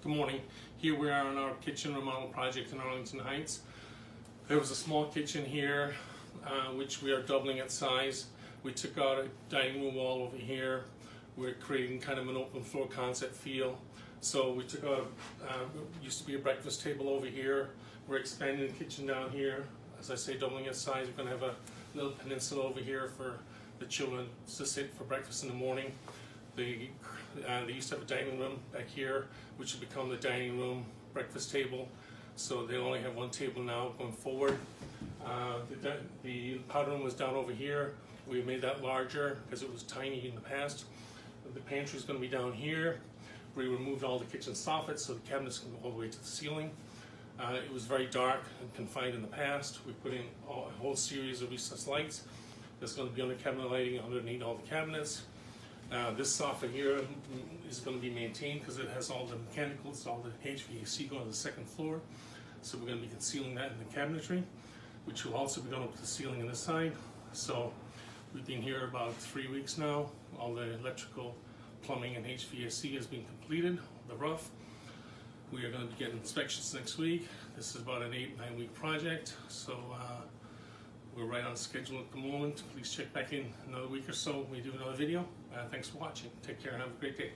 Good morning. Here we are on our kitchen remodel project in Arlington Heights. There was a small kitchen here, which we are doubling its size. We took out a dining room wall over here. We're creating kind of an open floor concept feel. So we took out, used to be a breakfast table over here. We're expanding the kitchen down here. As I say, doubling its size. We're going to have a little peninsula over here for the children to sit for breakfast in the morning. They used to have a dining room back here, which will become the dining room breakfast table. So they only have one table now going forward. The powder room was down over here. We made that larger because it was tiny in the past. The pantry is going to be down here. We removed all the kitchen soffits so the cabinets can go all the way to the ceiling. It was very dark and confined in the past. We put in a whole series of recessed lights. There's going to be under cabinet lighting underneath all the cabinets. This soffit here is going to be maintained because it has all the mechanicals, all the HVAC going to the second floor. So we're going to be concealing that in the cabinetry, which will also be done up to the ceiling on this side. So we've been here about 3 weeks now. All the electrical, plumbing, and HVAC has been completed, the rough. We are going to be getting inspections next week. This is about an 8-9 week project. So we're right on schedule at the moment. Please check back in another week or so when we do another video. Thanks for watching. Take care and have a great day.